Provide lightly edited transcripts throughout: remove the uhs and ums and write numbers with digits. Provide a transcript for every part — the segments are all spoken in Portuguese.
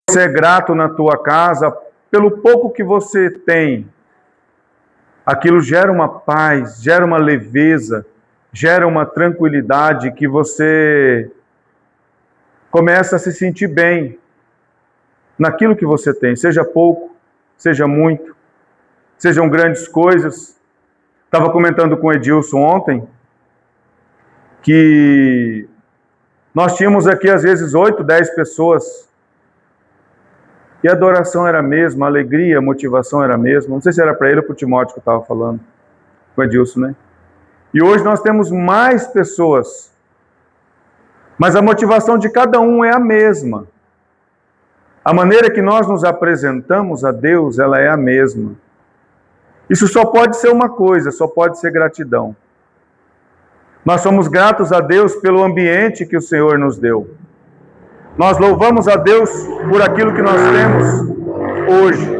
Você é grato na tua casa pelo pouco que você tem. Aquilo gera uma paz, gera uma leveza, gera uma tranquilidade que você começa a se sentir bem naquilo que você tem, seja pouco, seja muito, sejam grandes coisas. Estava comentando com o Edilson ontem que nós tínhamos aqui às vezes 8, 10 pessoas e a adoração era a mesma, a alegria, a motivação era a mesma. Não sei se era para ele ou para o Timóteo que eu estava falando, com o Edilson, né? E hoje nós temos mais pessoas, mas a motivação de cada um é a mesma. A maneira que nós nos apresentamos a Deus, ela é a mesma. Isso só pode ser uma coisa, só pode ser gratidão. Nós somos gratos a Deus pelo ambiente que o Senhor nos deu. Nós louvamos a Deus por aquilo que nós temos hoje.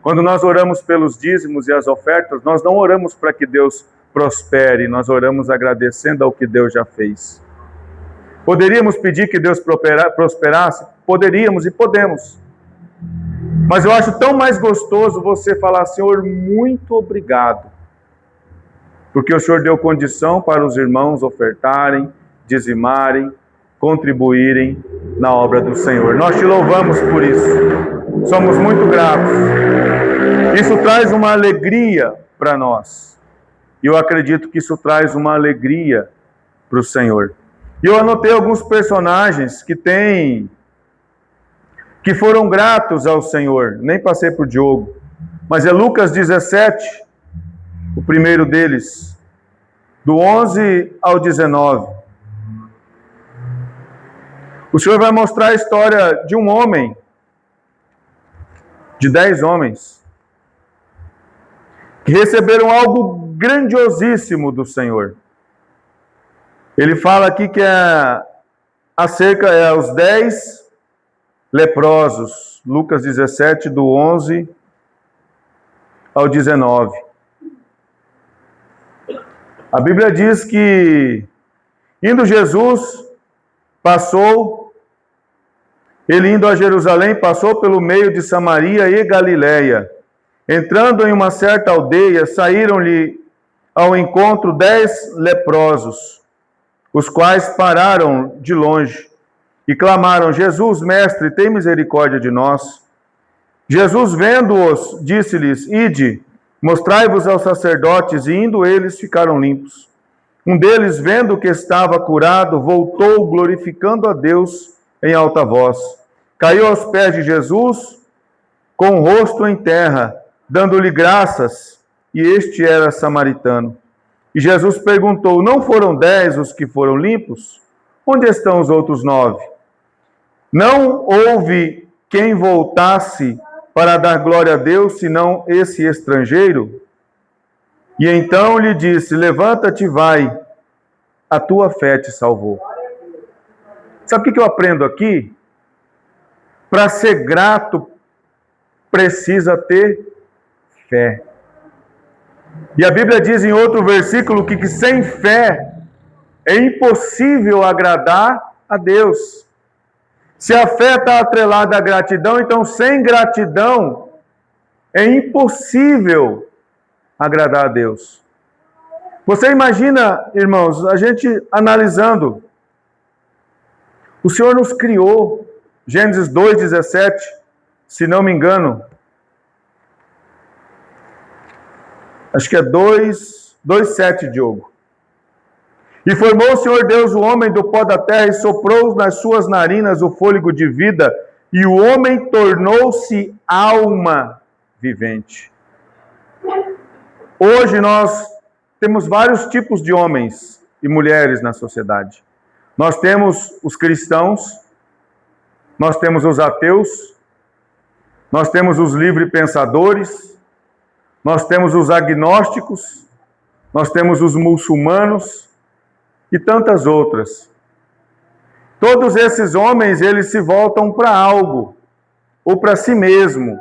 Quando nós oramos pelos dízimos e as ofertas, nós não oramos para que Deus prospere, nós oramos agradecendo ao que Deus já fez. Poderíamos pedir que Deus prosperasse? Poderíamos e podemos. Mas eu acho tão mais gostoso você falar, Senhor, muito obrigado. Porque o Senhor deu condição para os irmãos ofertarem, dizimarem, contribuírem na obra do Senhor. Nós te louvamos por isso. Somos muito gratos. Isso traz uma alegria para nós. E eu acredito que isso traz uma alegria para o Senhor. E eu anotei alguns personagens que foram gratos ao Senhor. Nem passei para o Diogo. Mas é Lucas 17, o primeiro deles, do 11 ao 19. O Senhor vai mostrar a história de um homem, de 10 homens, que receberam algo grandiosíssimo do Senhor. Ele fala aqui que os 10 leprosos, Lucas 17, do 11 ao 19. A Bíblia diz que, indo Jesus, ele indo a Jerusalém, passou pelo meio de Samaria e Galiléia. Entrando em uma certa aldeia, saíram-lhe ao encontro 10 leprosos, os quais pararam de longe e clamaram, Jesus, mestre, tem misericórdia de nós. Jesus, vendo-os, disse-lhes, ide, mostrai-vos aos sacerdotes, e indo eles ficaram limpos. Um deles, vendo que estava curado, voltou glorificando a Deus em alta voz. Caiu aos pés de Jesus, com o rosto em terra, dando-lhe graças, e este era samaritano. E Jesus perguntou, não foram 10 os que foram limpos? Onde estão os outros 9? Não houve quem voltasse para dar glória a Deus, senão esse estrangeiro? E então lhe disse, levanta-te e vai, a tua fé te salvou. Sabe o que eu aprendo aqui? Para ser grato, precisa ter fé. E a Bíblia diz em outro versículo que sem fé é impossível agradar a Deus. Se a fé está atrelada à gratidão, então sem gratidão é impossível agradar a Deus. Você imagina, irmãos, a gente analisando, o Senhor nos criou, Gênesis 2,17, se não me engano, acho que é 2,7, Diogo. E formou o Senhor Deus o homem do pó da terra e soprou nas suas narinas o fôlego de vida, e o homem tornou-se alma vivente. Hoje nós temos vários tipos de homens e mulheres na sociedade. Nós temos os cristãos, nós temos os ateus, nós temos os livre-pensadores, nós temos os agnósticos, nós temos os muçulmanos e tantas outras. Todos esses homens, eles se voltam para algo, ou para si mesmo,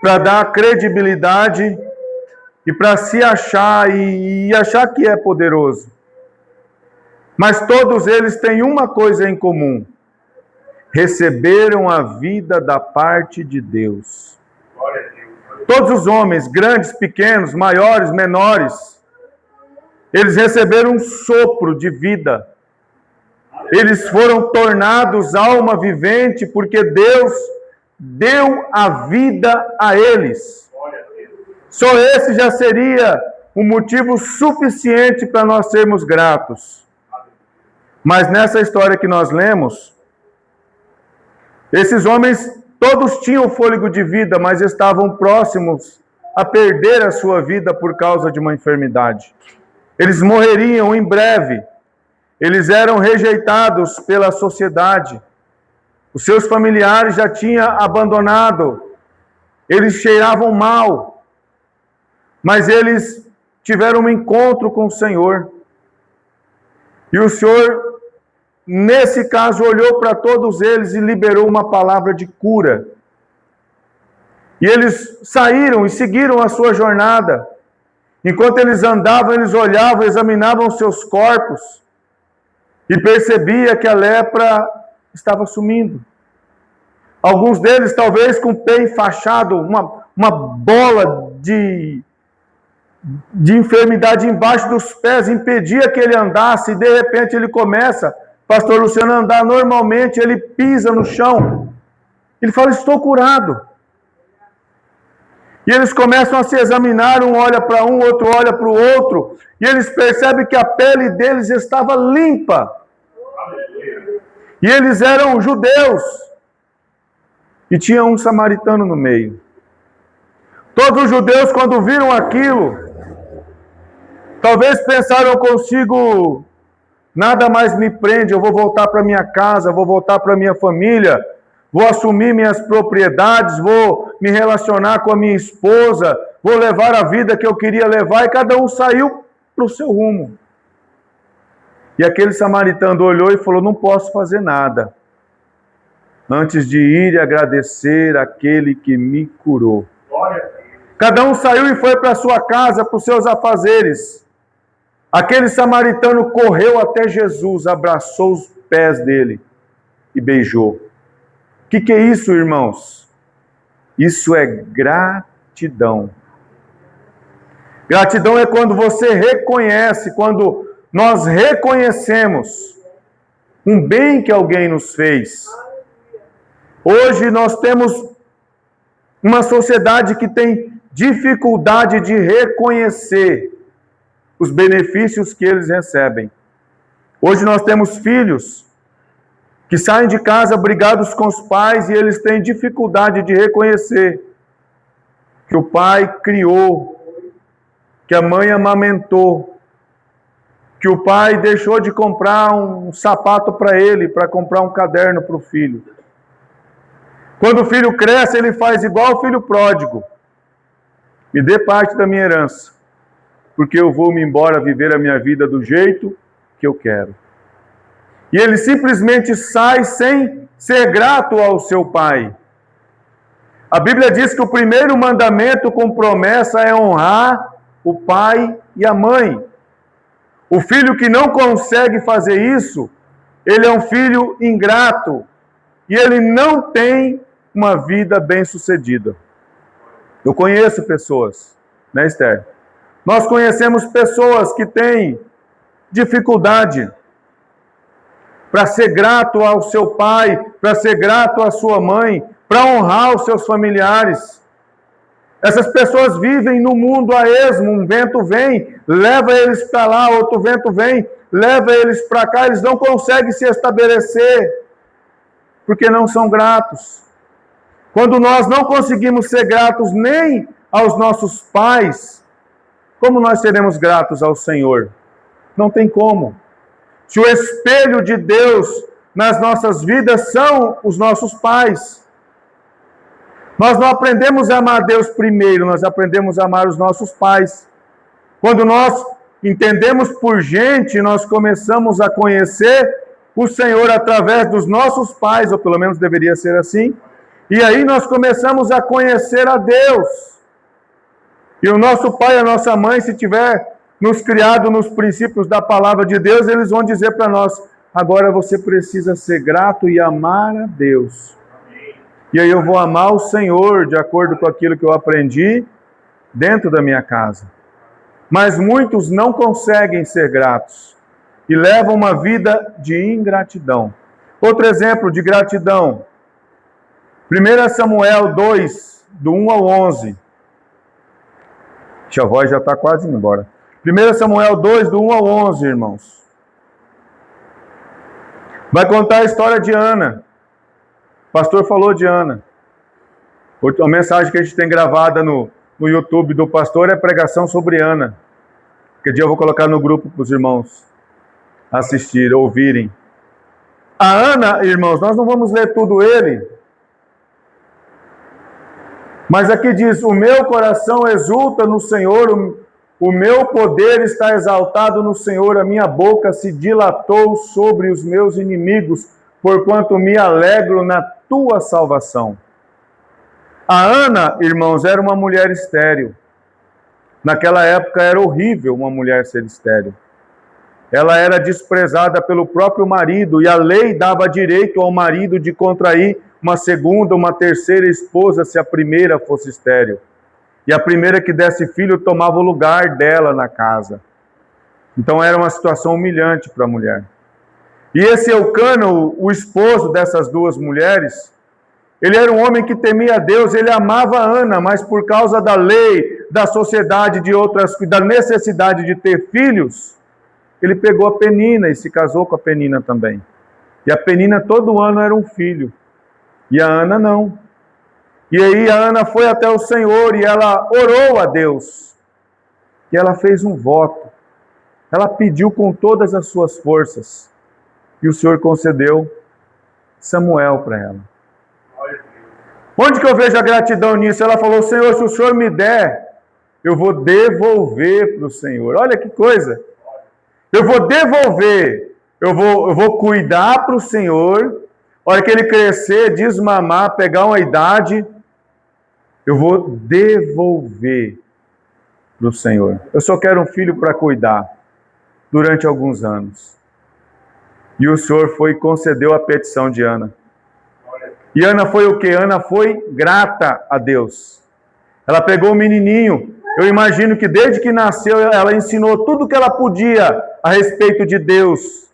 para dar credibilidade e para se achar e achar que é poderoso. Mas todos eles têm uma coisa em comum. receberam a vida da parte de Deus. Todos os homens, grandes, pequenos, maiores, menores, eles receberam um sopro de vida. Eles foram tornados alma vivente porque Deus deu a vida a eles. Só esse já seria um motivo suficiente para nós sermos gratos. Mas nessa história que nós lemos, esses homens todos tinham fôlego de vida, mas estavam próximos a perder a sua vida por causa de uma enfermidade. Eles morreriam em breve. Eles eram rejeitados pela sociedade. Os seus familiares já tinham abandonado. Eles cheiravam mal. Mas eles tiveram um encontro com o Senhor. E o Senhor, nesse caso, olhou para todos eles e liberou uma palavra de cura. E eles saíram e seguiram a sua jornada. Enquanto eles andavam, eles olhavam, examinavam seus corpos e percebia que a lepra estava sumindo. Alguns deles, talvez com o pé enfaixado, uma bola de enfermidade embaixo dos pés, impedia que ele andasse, e de repente ele começa, pastor Luciano, a andar normalmente, ele pisa no chão. Ele fala, estou curado. E eles começam a se examinar, um olha para um, outro olha para o outro, e eles percebem que a pele deles estava limpa. E eles eram judeus. E tinha um samaritano no meio. Todos os judeus, quando viram aquilo, talvez pensaram consigo, nada mais me prende, eu vou voltar para minha casa, vou voltar para minha família, vou assumir minhas propriedades, vou me relacionar com a minha esposa, vou levar a vida que eu queria levar, e cada um saiu para o seu rumo. E aquele samaritano olhou e falou, não posso fazer nada, antes de ir e agradecer aquele que me curou. Cada um saiu e foi para sua casa, para os seus afazeres. Aquele samaritano correu até Jesus, abraçou os pés dele e beijou. O que é isso, irmãos? Isso é gratidão. Gratidão é quando você reconhece, quando nós reconhecemos um bem que alguém nos fez. Hoje nós temos uma sociedade que tem dificuldade de reconhecer os benefícios que eles recebem. Hoje nós temos filhos que saem de casa brigados com os pais e eles têm dificuldade de reconhecer que o pai criou, que a mãe amamentou, que o pai deixou de comprar um sapato para ele, para comprar um caderno para o filho. Quando o filho cresce, ele faz igual o filho pródigo. Me dê parte da minha herança, porque eu vou me embora viver a minha vida do jeito que eu quero. E ele simplesmente sai sem ser grato ao seu pai. A Bíblia diz que o primeiro mandamento com promessa é honrar o pai e a mãe. O filho que não consegue fazer isso, ele é um filho ingrato. E ele não tem uma vida bem-sucedida. Eu conheço pessoas, né, Esther? Nós conhecemos pessoas que têm dificuldade para ser grato ao seu pai, para ser grato à sua mãe, para honrar os seus familiares. Essas pessoas vivem no mundo a esmo, um vento vem, leva eles para lá, outro vento vem, leva eles para cá, eles não conseguem se estabelecer, porque não são gratos. Quando nós não conseguimos ser gratos nem aos nossos pais, como nós seremos gratos ao Senhor? Não tem como. Se o espelho de Deus nas nossas vidas são os nossos pais, nós não aprendemos a amar Deus primeiro, nós aprendemos a amar os nossos pais. Quando nós entendemos por gente, nós começamos a conhecer o Senhor através dos nossos pais, ou pelo menos deveria ser assim. E aí nós começamos a conhecer a Deus. E o nosso pai e a nossa mãe, se tiver nos criado nos princípios da palavra de Deus, eles vão dizer para nós, agora você precisa ser grato e amar a Deus. E aí eu vou amar o Senhor de acordo com aquilo que eu aprendi dentro da minha casa. Mas muitos não conseguem ser gratos e levam uma vida de ingratidão. Outro exemplo de gratidão, 1 Samuel 2, do 1 ao 11. A voz já está quase indo embora. 1 Samuel 2, do 1 ao 11, irmãos. Vai contar a história de Ana. O pastor falou de Ana. A mensagem que a gente tem gravada no YouTube do pastor é pregação sobre Ana. Que dia eu vou colocar no grupo para os irmãos assistirem, ouvirem. A Ana, irmãos, nós não vamos ler tudo ele. Mas aqui diz, o meu coração exulta no Senhor, o meu poder está exaltado no Senhor, a minha boca se dilatou sobre os meus inimigos, porquanto me alegro na tua salvação. A Ana, irmãos, era uma mulher estéril. Naquela época era horrível uma mulher ser estéril. Ela era desprezada pelo próprio marido e a lei dava direito ao marido de contrair uma segunda, uma terceira esposa se a primeira fosse estéril. E a primeira que desse filho tomava o lugar dela na casa. Então era uma situação humilhante para a mulher. E esse Eucana, o esposo dessas duas mulheres, ele era um homem que temia a Deus, ele amava a Ana, mas por causa da lei, da sociedade, da necessidade de ter filhos, ele pegou a Penina e se casou com a Penina também. E a Penina todo ano era um filho. E a Ana não. E aí a Ana foi até o Senhor e ela orou a Deus. E ela fez um voto. Ela pediu com todas as suas forças. E o Senhor concedeu Samuel para ela. Onde que eu vejo a gratidão nisso? Ela falou, Senhor, se o Senhor me der, eu vou devolver para o Senhor. Olha que coisa. Eu vou devolver. Eu vou cuidar para o Senhor. A hora que ele crescer, desmamar, pegar uma idade, eu vou devolver para o Senhor. Eu só quero um filho para cuidar durante alguns anos. E o Senhor foi e concedeu a petição de Ana. E Ana foi o quê? Ana foi grata a Deus. Ela pegou o menininho. Eu imagino que desde que nasceu, ela ensinou tudo o que ela podia a respeito de Deus.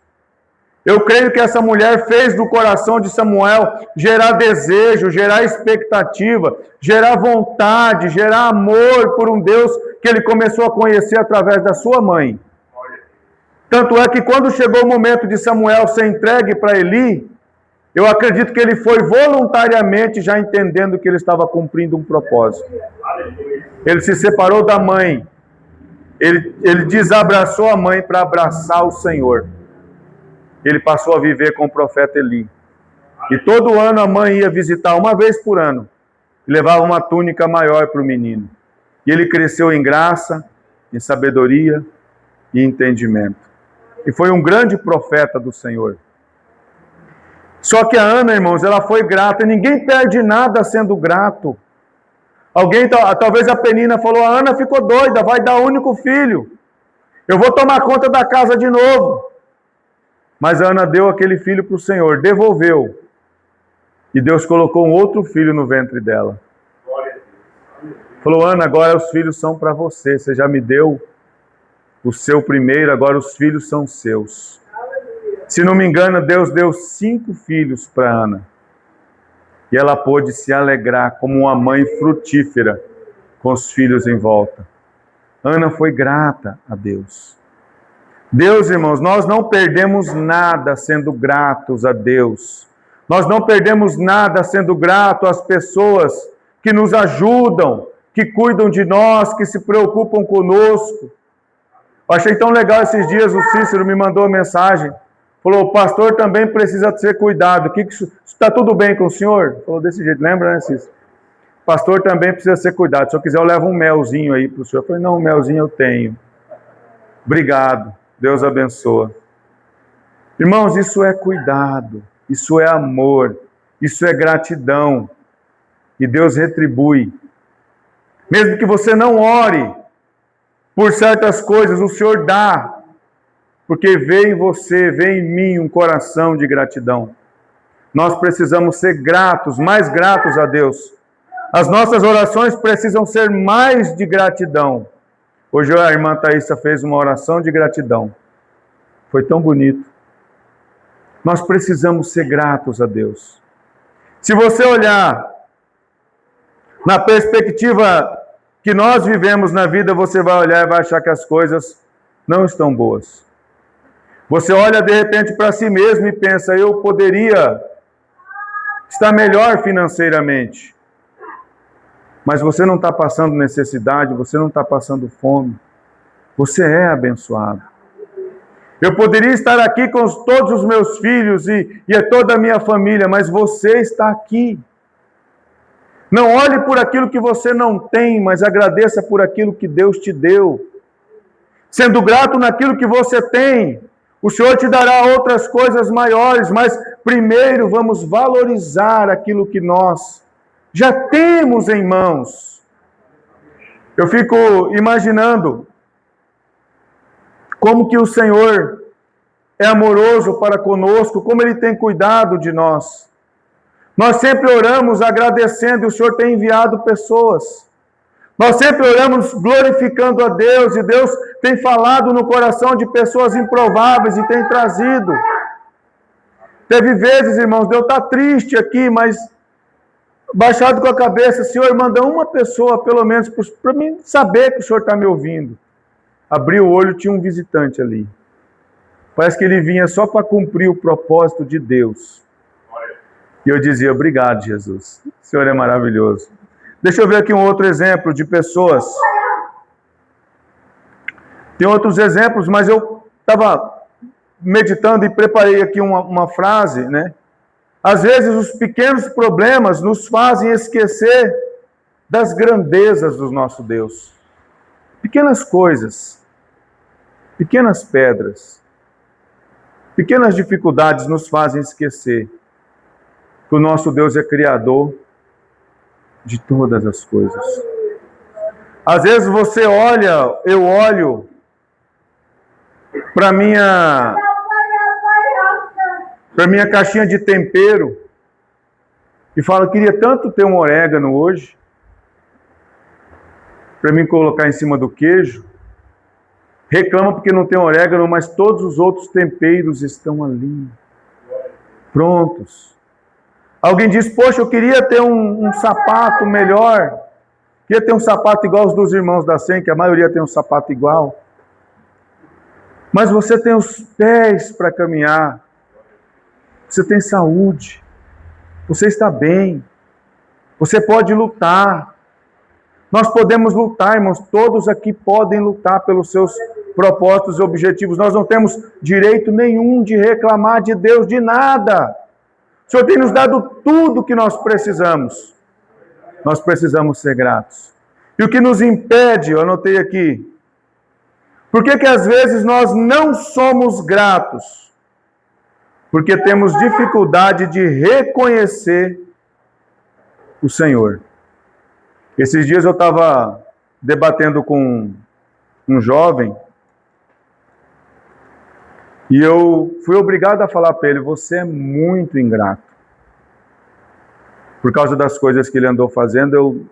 Eu creio que essa mulher fez do coração de Samuel gerar desejo, gerar expectativa, gerar vontade, gerar amor por um Deus que ele começou a conhecer através da sua mãe. Tanto é que quando chegou o momento de Samuel ser entregue para Eli, eu acredito que ele foi voluntariamente já entendendo que ele estava cumprindo um propósito. Ele se separou da mãe, ele desabraçou a mãe para abraçar o Senhor. Ele passou a viver com o profeta Eli. E todo ano a mãe ia visitar uma vez por ano. E levava uma túnica maior para o menino. E ele cresceu em graça, em sabedoria e entendimento. E foi um grande profeta do Senhor. Só que a Ana, irmãos, ela foi grata. Ninguém perde nada sendo grato. Talvez a Penina falou, a Ana ficou doida, vai dar único filho. Eu vou tomar conta da casa de novo. Mas a Ana deu aquele filho para o Senhor, devolveu. E Deus colocou um outro filho no ventre dela. Falou, Ana, agora os filhos são para você. Você já me deu o seu primeiro, agora os filhos são seus. Se não me engano, Deus deu 5 filhos para Ana. E ela pôde se alegrar como uma mãe frutífera com os filhos em volta. Ana foi grata a Deus. Deus, irmãos, nós não perdemos nada sendo gratos a Deus. Nós não perdemos nada sendo gratos às pessoas que nos ajudam, que cuidam de nós, que se preocupam conosco. Eu achei tão legal esses dias, o Cícero me mandou uma mensagem. Falou, o pastor também precisa ser cuidado. Está tudo bem com o senhor? Falou desse jeito, lembra, né, Cícero? Pastor também precisa ser cuidado. Se eu quiser, eu levo um melzinho aí para o senhor. Eu falei, não, um melzinho eu tenho. Obrigado. Deus abençoa. Irmãos, isso é cuidado, isso é amor, isso é gratidão. E Deus retribui. Mesmo que você não ore por certas coisas, o Senhor dá. porque vê em você, vê em mim um coração de gratidão. Nós precisamos ser gratos, mais gratos a Deus. As nossas orações precisam ser mais de gratidão. Hoje a irmã Thaísa fez uma oração de gratidão. Foi tão bonito. Nós precisamos ser gratos a Deus. Se você olhar na perspectiva que nós vivemos na vida, você vai olhar e vai achar que as coisas não estão boas. Você olha de repente para si mesmo e pensa, eu poderia estar melhor financeiramente. Mas você não está passando necessidade, você não está passando fome. Você é abençoado. Eu poderia estar aqui com todos os meus filhos e toda a minha família, mas você está aqui. Não olhe por aquilo que você não tem, mas agradeça por aquilo que Deus te deu. Sendo grato naquilo que você tem, o Senhor te dará outras coisas maiores, mas primeiro vamos valorizar aquilo que nós já temos em mãos. Eu fico imaginando como que o Senhor é amoroso para conosco, como Ele tem cuidado de nós. Nós sempre oramos agradecendo e o Senhor tem enviado pessoas. Nós sempre oramos glorificando a Deus e Deus tem falado no coração de pessoas improváveis e tem trazido. Teve vezes, irmãos, de eu estar triste aqui, mas baixado com a cabeça, Senhor, manda uma pessoa, pelo menos, para mim saber que o Senhor está me ouvindo. Abri o olho, tinha um visitante ali. Parece que ele vinha só para cumprir o propósito de Deus. E eu dizia, obrigado, Jesus. O Senhor é maravilhoso. Deixa eu ver aqui um outro exemplo de pessoas. Tem outros exemplos, mas eu estava meditando e preparei aqui uma frase, né? Às vezes os pequenos problemas nos fazem esquecer das grandezas do nosso Deus. Pequenas coisas, pequenas pedras, pequenas dificuldades nos fazem esquecer que o nosso Deus é criador de todas as coisas. Às vezes você olha, eu olho para minha caixinha de tempero e falo, queria tanto ter um orégano hoje para mim colocar em cima do queijo. Reclama porque não tem orégano, mas todos os outros temperos estão ali, prontos. Alguém diz, poxa, eu queria ter um sapato melhor, queria ter um sapato igual aos dos irmãos da SEM, que a maioria tem um sapato igual. Mas você tem os pés para caminhar, você tem saúde, você está bem, você pode lutar. Nós podemos lutar, irmãos, todos aqui podem lutar pelos seus propósitos e objetivos. Nós não temos direito nenhum de reclamar de Deus de nada. O Senhor tem nos dado tudo que nós precisamos. Nós precisamos ser gratos. E o que nos impede, eu anotei aqui, por que às vezes nós não somos gratos? Porque temos dificuldade de reconhecer o Senhor. Esses dias eu estava debatendo com um jovem e eu fui obrigado a falar para ele, você é muito ingrato. Por causa das coisas que ele andou fazendo, eu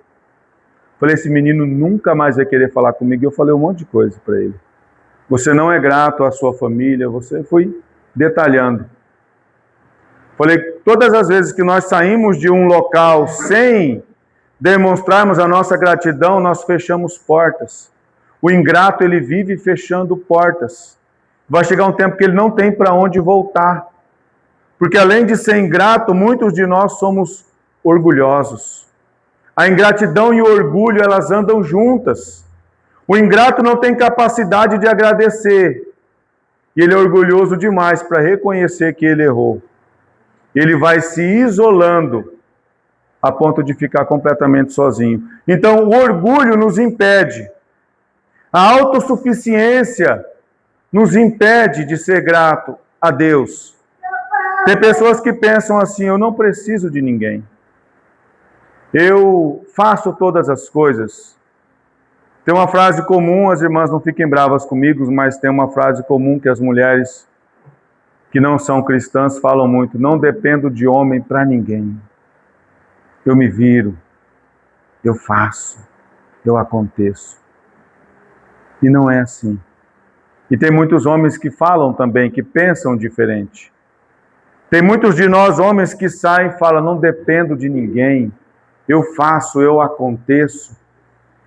falei, esse menino nunca mais vai querer falar comigo. E eu falei um monte de coisa para ele. Você não é grato à sua família, você foi detalhando. Falei, todas as vezes que nós saímos de um local sem demonstrarmos a nossa gratidão, nós fechamos portas. O ingrato, ele vive fechando portas. Vai chegar um tempo que ele não tem para onde voltar. Porque além de ser ingrato, muitos de nós somos orgulhosos. A ingratidão e o orgulho, elas andam juntas. O ingrato não tem capacidade de agradecer. E ele é orgulhoso demais para reconhecer que ele errou. Ele vai se isolando a ponto de ficar completamente sozinho. Então, o orgulho nos impede. A autossuficiência nos impede de ser grato a Deus. Tem pessoas que pensam assim, eu não preciso de ninguém. Eu faço todas as coisas. Tem uma frase comum, as irmãs não fiquem bravas comigo, mas tem uma frase comum que as mulheres que não são cristãs falam muito: não dependo de homem para ninguém. Eu me viro, eu faço, eu aconteço. E não é assim. E tem muitos homens que falam também, que pensam diferente. Tem muitos de nós homens que saem e falam: não dependo de ninguém, eu faço, eu aconteço.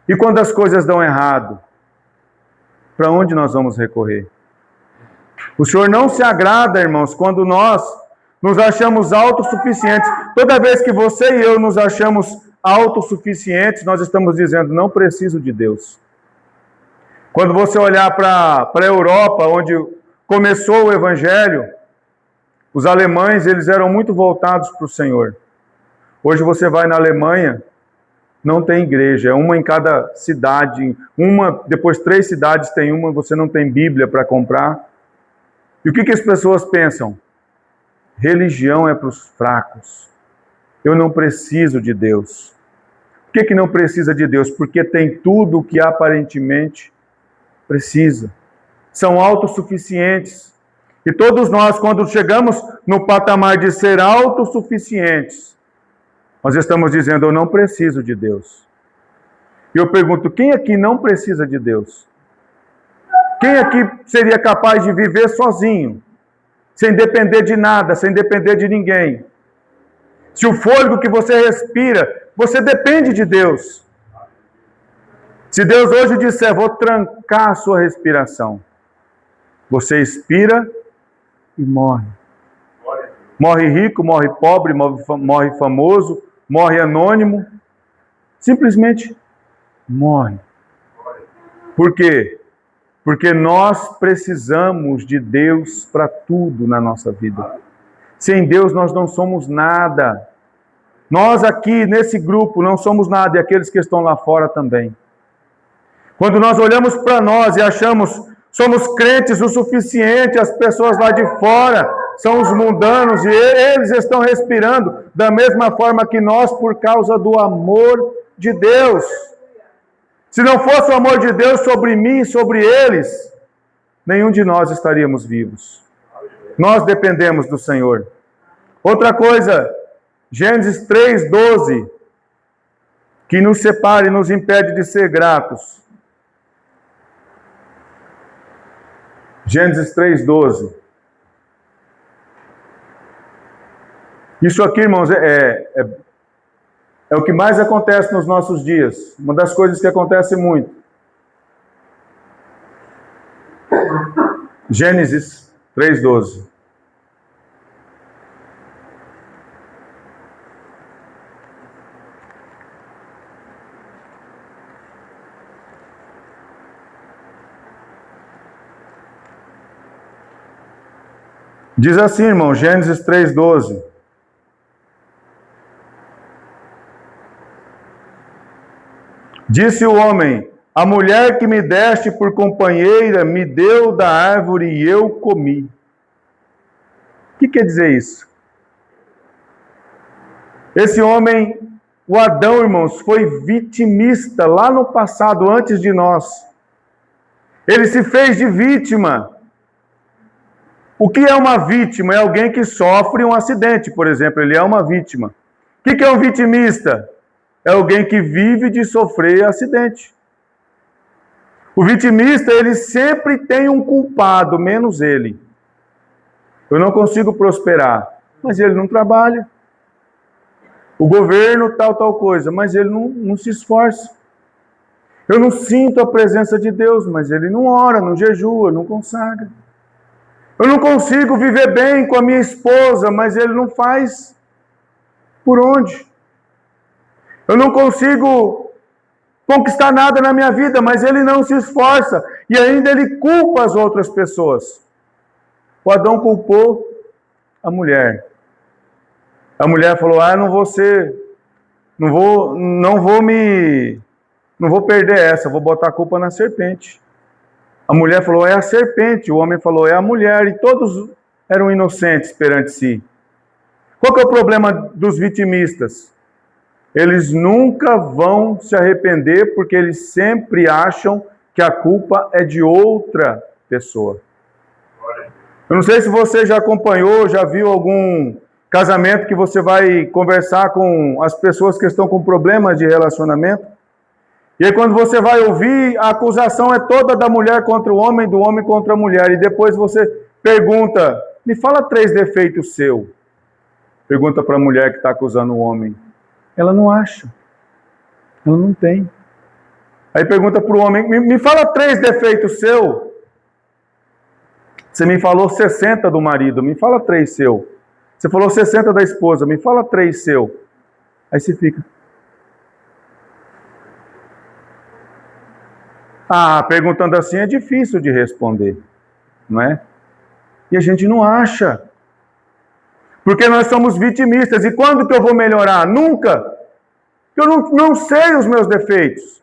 E quando as coisas dão errado, para onde nós vamos recorrer? O Senhor não se agrada, irmãos, quando nós nos achamos autossuficientes. Toda vez que você e eu nos achamos autossuficientes, nós estamos dizendo: não preciso de Deus. Quando você olhar para a Europa, onde começou o Evangelho, os alemães, eles eram muito voltados para o Senhor. Hoje você vai na Alemanha, não tem igreja, é uma em cada cidade, depois 3 cidades tem uma, você não tem Bíblia para comprar. E o que as pessoas pensam? Religião é para os fracos. Eu não preciso de Deus. Por que não precisa de Deus? Porque tem tudo o que aparentemente precisa. São autossuficientes. E todos nós, quando chegamos no patamar de ser autossuficientes, nós estamos dizendo: eu não preciso de Deus. E eu pergunto: quem aqui não precisa de Deus? Quem aqui seria capaz de viver sozinho, sem depender de nada, sem depender de ninguém? Se o fôlego que você respira, você depende de Deus. Se Deus hoje disser: vou trancar a sua respiração, você expira e morre. Morre rico, morre pobre, morre famoso, morre anônimo. Simplesmente morre. Por quê? Porque nós precisamos de Deus para tudo na nossa vida. Sem Deus nós não somos nada. Nós aqui nesse grupo não somos nada, e aqueles que estão lá fora também. Quando nós olhamos para nós e achamos somos crentes o suficiente, as pessoas lá de fora são os mundanos e eles estão respirando da mesma forma que nós, por causa do amor de Deus. Se não fosse o amor de Deus sobre mim e sobre eles, nenhum de nós estaríamos vivos. Nós dependemos do Senhor. Outra coisa, Gênesis 3:12, que nos separa e nos impede de ser gratos. Gênesis 3:12. Isso aqui, irmãos, é o que mais acontece nos nossos dias. Uma das coisas que acontece muito. Gênesis 3:12. Diz assim, irmão, Gênesis 3:12. Disse o homem: a mulher que me deste por companheira me deu da árvore e eu comi. O que quer dizer isso? Esse homem, o Adão, irmãos, foi vitimista lá no passado, antes de nós. Ele se fez de vítima. O que é uma vítima? É alguém que sofre um acidente, por exemplo. Ele é uma vítima. O que é um vitimista? É alguém que vive de sofrer acidente. O vitimista, ele sempre tem um culpado, menos ele. Eu não consigo prosperar, mas ele não trabalha. O governo, tal coisa, mas ele não se esforça. Eu não sinto a presença de Deus, mas ele não ora, não jejua, não consagra. Eu não consigo viver bem com a minha esposa, mas ele não faz por onde. Eu não consigo conquistar nada na minha vida, mas ele não se esforça. E ainda ele culpa as outras pessoas. O Adão culpou a mulher. A mulher falou: não vou perder essa, vou botar a culpa na serpente. A mulher falou: é a serpente. O homem falou: é a mulher. E todos eram inocentes perante si. Qual que é o problema dos vitimistas? eles nunca vão se arrepender, porque eles sempre acham que a culpa é de outra pessoa. Eu não sei se você já acompanhou, já viu algum casamento que você vai conversar com as pessoas que estão com problemas de relacionamento. E aí quando você vai ouvir, a acusação é toda da mulher contra o homem, do homem contra a mulher. E depois você pergunta, me fala 3 defeitos seus. Pergunta para a mulher que está acusando o homem. Ela não acha. Ela não tem. Aí pergunta para o homem, me fala 3 defeitos seus. Você me falou 60 do marido, me fala 3 seu. Você falou 60 da esposa, me fala 3 seu. Aí você fica. Perguntando assim é difícil de responder, não é? E a gente não acha. Porque nós somos vitimistas. E quando que eu vou melhorar? Nunca. Eu não sei os meus defeitos.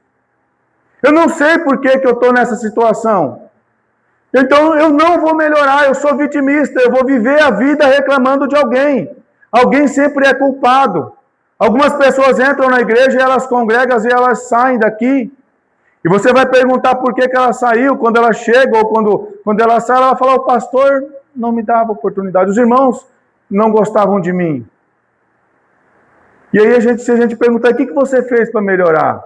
Eu não sei por que eu estou nessa situação. Então eu não vou melhorar, eu sou vitimista, eu vou viver a vida reclamando de alguém. Alguém sempre é culpado. Algumas pessoas entram na igreja e elas congregam e elas saem daqui. E você vai perguntar por que ela saiu, quando ela chega ou quando ela sai, ela vai falar, o pastor não me dava oportunidade, os irmãos não gostavam de mim. E aí se a gente perguntar, o que você fez para melhorar?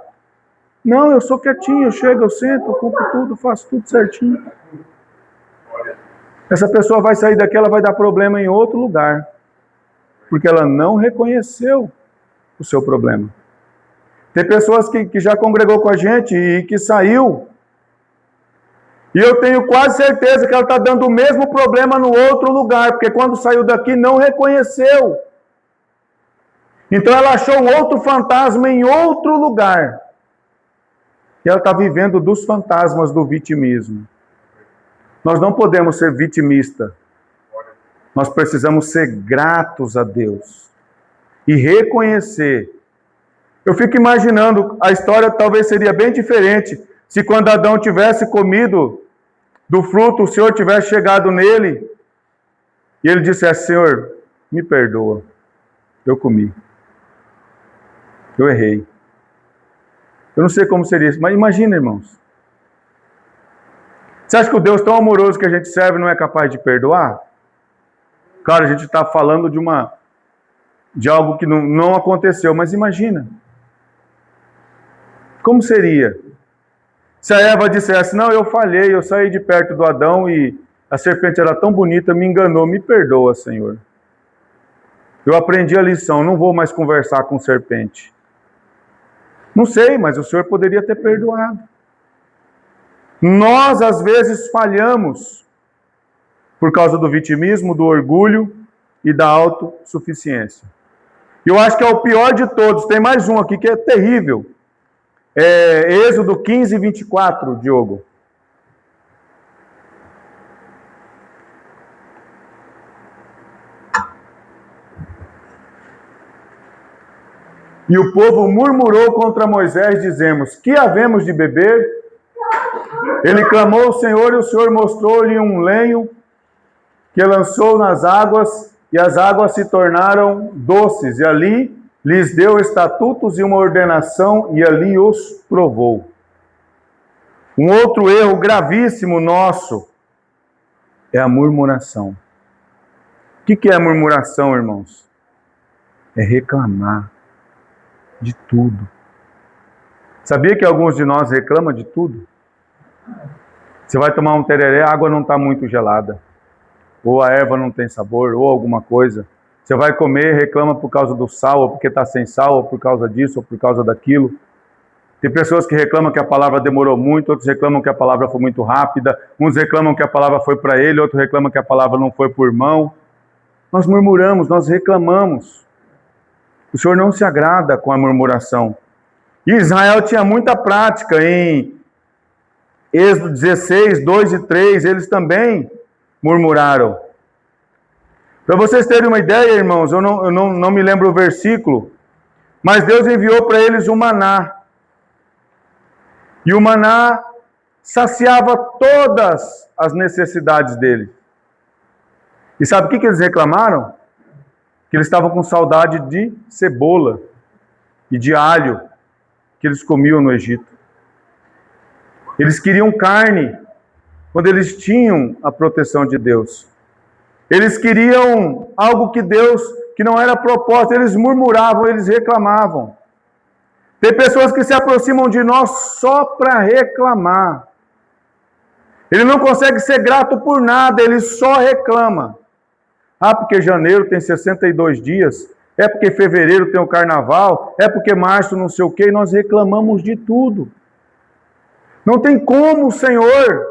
Não, eu sou quietinho, eu chego, eu sento, eu compro tudo, faço tudo certinho. Essa pessoa vai sair daqui, ela vai dar problema em outro lugar, porque ela não reconheceu o seu problema. Tem pessoas que já congregou com a gente e que saiu, e eu tenho quase certeza que ela está dando o mesmo problema no outro lugar, porque quando saiu daqui não reconheceu. Então ela achou um outro fantasma em outro lugar. E ela está vivendo dos fantasmas do vitimismo. Nós não podemos ser vitimistas. Nós precisamos ser gratos a Deus. E reconhecer. Eu fico imaginando, a história talvez seria bem diferente, se quando Adão tivesse comido do fruto, o Senhor tivesse chegado nele, e ele dissesse, Senhor, me perdoa, eu comi. Eu errei. Eu não sei como seria isso, mas imagina, irmãos. Você acha que o Deus tão amoroso que a gente serve não é capaz de perdoar? Claro, a gente está falando de algo que não aconteceu, mas imagina. Como seria? Se a Eva dissesse, não, eu falhei, eu saí de perto do Adão e a serpente era tão bonita, me enganou, me perdoa, Senhor. Eu aprendi a lição, não vou mais conversar com serpente. Não sei, mas o Senhor poderia ter perdoado. Nós, às vezes, falhamos por causa do vitimismo, do orgulho e da autossuficiência. Eu acho que é o pior de todos. Tem mais um aqui que é terrível. Êxodo 15, 24, Diogo. E o povo murmurou contra Moisés, dizemos, que havemos de beber? Ele clamou ao Senhor e o Senhor mostrou-lhe um lenho que lançou nas águas, e as águas se tornaram doces, e ali lhes deu estatutos e uma ordenação, e ali os provou. Um outro erro gravíssimo nosso é a murmuração. O que é a murmuração, irmãos? É reclamar de tudo. Sabia que alguns de nós reclamam de tudo? Você vai tomar um tereré, a água não está muito gelada. Ou a erva não tem sabor, ou alguma coisa. Você vai comer, reclama por causa do sal, ou porque está sem sal, ou por causa disso, ou por causa daquilo. Tem pessoas que reclamam que a palavra demorou muito, outros reclamam que a palavra foi muito rápida, uns reclamam que a palavra foi para ele, outros reclamam que a palavra não foi por irmão. Nós murmuramos, nós reclamamos. O Senhor não se agrada com a murmuração. E Israel tinha muita prática em Êxodo 16, 2 e 3, eles também murmuraram. Para vocês terem uma ideia, irmãos, eu não me lembro o versículo, mas Deus enviou para eles o maná. E o maná saciava todas as necessidades deles. E sabe o que eles reclamaram? Que eles estavam com saudade de cebola. e de alho que eles comiam no Egito. Eles queriam carne quando eles tinham a proteção de Deus. Eles queriam algo que não era propósito, eles murmuravam, eles reclamavam. Tem pessoas que se aproximam de nós só para reclamar. Ele não consegue ser grato por nada, ele só reclama. Ah, porque janeiro tem 62 dias, é porque fevereiro tem o carnaval, é porque março não sei o quê, e nós reclamamos de tudo. Não tem como, Senhor,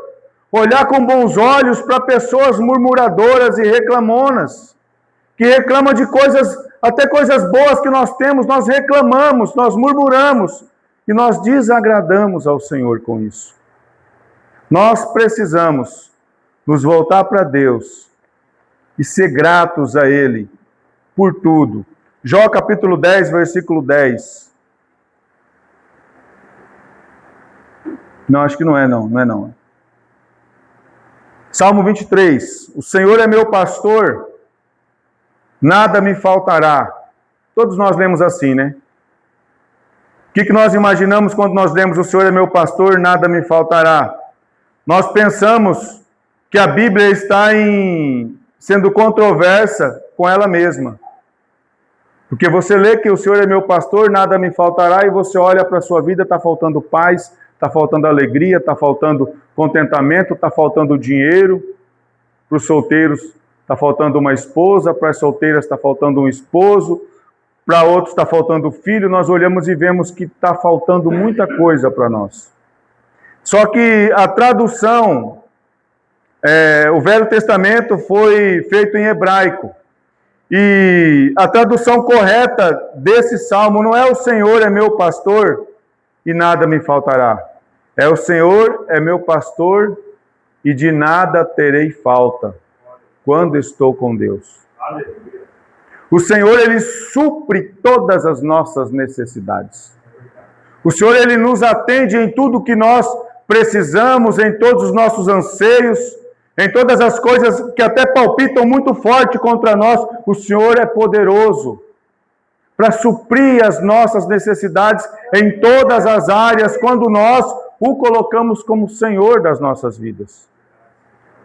olhar com bons olhos para pessoas murmuradoras e reclamonas, que reclamam de coisas, até coisas boas que nós temos, nós reclamamos, nós murmuramos, e nós desagradamos ao Senhor com isso. Nós precisamos nos voltar para Deus e ser gratos a Ele por tudo. Jó capítulo 10, versículo 10. Não, acho que não é não. Salmo 23. O Senhor é meu pastor, nada me faltará. Todos nós lemos assim, né? O que nós imaginamos quando nós lemos o Senhor é meu pastor, nada me faltará? Nós pensamos que a Bíblia está sendo controversa com ela mesma. Porque você lê que o Senhor é meu pastor, nada me faltará, e você olha para a sua vida, está faltando paz, está faltando alegria, está faltando contentamento, está faltando dinheiro. Para os solteiros está faltando uma esposa, para as solteiras está faltando um esposo, para outros está faltando filho. Nós olhamos e vemos que está faltando muita coisa para nós. Só que a tradução, o Velho Testamento foi feito em hebraico. E a tradução correta desse salmo não é o Senhor é meu pastor e nada me faltará. É o Senhor é meu pastor e de nada terei falta quando estou com Deus. O Senhor, Ele supre todas as nossas necessidades. O Senhor, Ele nos atende em tudo que nós precisamos, em todos os nossos anseios, em todas as coisas que até palpitam muito forte contra nós. O Senhor é poderoso para suprir as nossas necessidades em todas as áreas, quando nós o colocamos como Senhor das nossas vidas.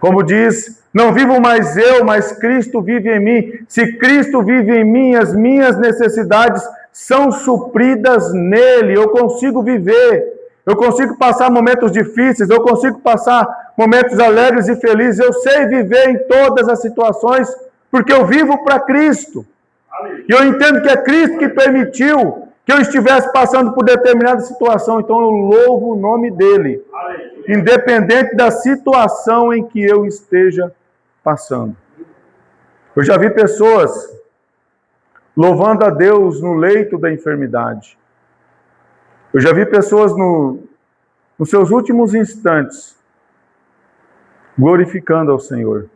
Como diz, não vivo mais eu, mas Cristo vive em mim. Se Cristo vive em mim, as minhas necessidades são supridas nele. Eu consigo viver. Eu consigo passar momentos difíceis, eu consigo passar momentos alegres e felizes, eu sei viver em todas as situações, porque eu vivo para Cristo. E eu entendo que é Cristo que permitiu que eu estivesse passando por determinada situação, então eu louvo o nome dEle, independente da situação em que eu esteja passando. Eu já vi pessoas louvando a Deus no leito da enfermidade. Eu já vi pessoas nos seus últimos instantes glorificando ao Senhor.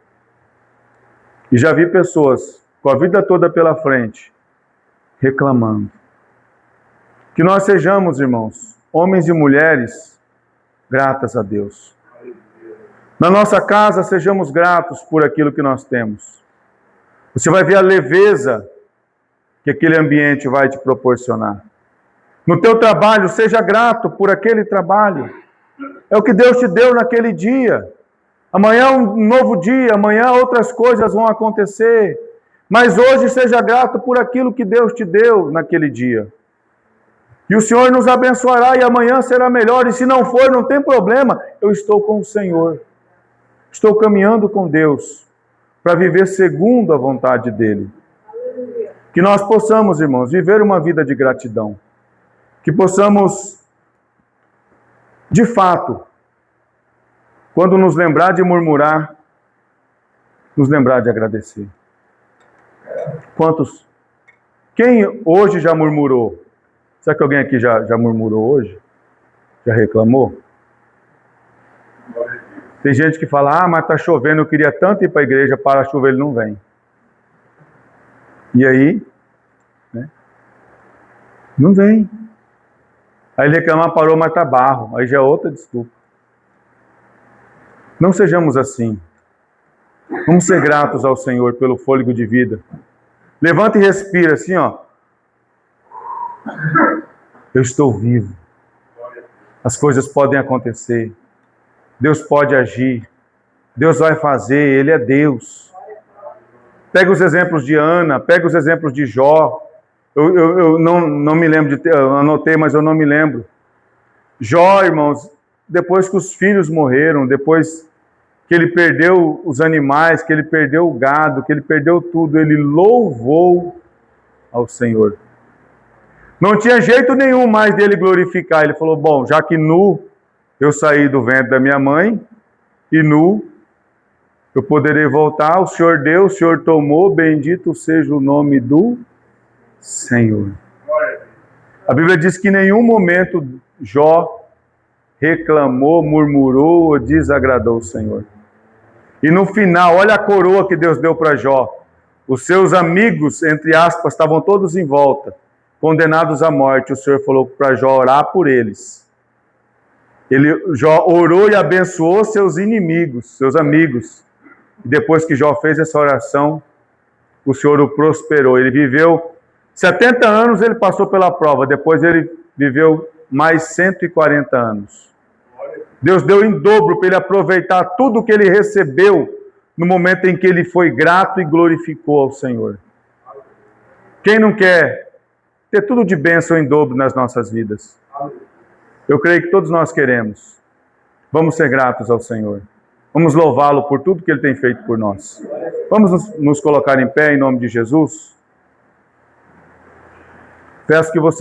E já vi pessoas com a vida toda pela frente reclamando. Que nós sejamos, irmãos, homens e mulheres, gratas a Deus. Na nossa casa, sejamos gratos por aquilo que nós temos. Você vai ver a leveza que aquele ambiente vai te proporcionar. No teu trabalho, seja grato por aquele trabalho. É o que Deus te deu naquele dia. Amanhã é um novo dia, amanhã outras coisas vão acontecer. Mas hoje seja grato por aquilo que Deus te deu naquele dia. E o Senhor nos abençoará e amanhã será melhor. E se não for, não tem problema. Eu estou com o Senhor. Estou caminhando com Deus para viver segundo a vontade dEle. Que nós possamos, irmãos, viver uma vida de gratidão. Que possamos, de fato, quando nos lembrar de murmurar, nos lembrar de agradecer. Quantos? Quem hoje já murmurou? Será que alguém aqui já murmurou hoje? Já reclamou? Tem gente que fala, mas está chovendo, eu queria tanto ir para a igreja, para chover ele não vem. E aí? Né? Não vem. Aí ele reclama, parou, mas está barro. Aí já é outra desculpa. Não sejamos assim. Vamos ser gratos ao Senhor pelo fôlego de vida. Levanta e respira assim, ó. Eu estou vivo. As coisas podem acontecer. Deus pode agir. Deus vai fazer, Ele é Deus. Pega os exemplos de Ana, pega os exemplos de Jó. Eu não me lembro de ter, eu anotei, mas eu não me lembro. Jó, irmãos, depois que os filhos morreram, depois que ele perdeu os animais, que ele perdeu o gado, que ele perdeu tudo, ele louvou ao Senhor. Não tinha jeito nenhum mais dele glorificar. Ele falou, bom, já que nu eu saí do ventre da minha mãe, e nu eu poderei voltar, o Senhor deu, o Senhor tomou, bendito seja o nome do Senhor. A Bíblia diz que em nenhum momento Jó reclamou, murmurou ou desagradou o Senhor. E no final, olha a coroa que Deus deu para Jó. Os seus amigos, entre aspas, estavam todos em volta, condenados à morte. O Senhor falou para Jó orar por eles. Jó orou e abençoou seus inimigos, seus amigos. E depois que Jó fez essa oração, o Senhor o prosperou. Ele viveu 70 anos, ele passou pela prova. Depois ele viveu mais 140 anos. Deus deu em dobro para ele aproveitar tudo que ele recebeu no momento em que ele foi grato e glorificou ao Senhor. Quem não quer ter tudo de bênção em dobro nas nossas vidas? Eu creio que todos nós queremos. Vamos ser gratos ao Senhor. Vamos louvá-lo por tudo que ele tem feito por nós. Vamos nos colocar em pé em nome de Jesus? Peço que você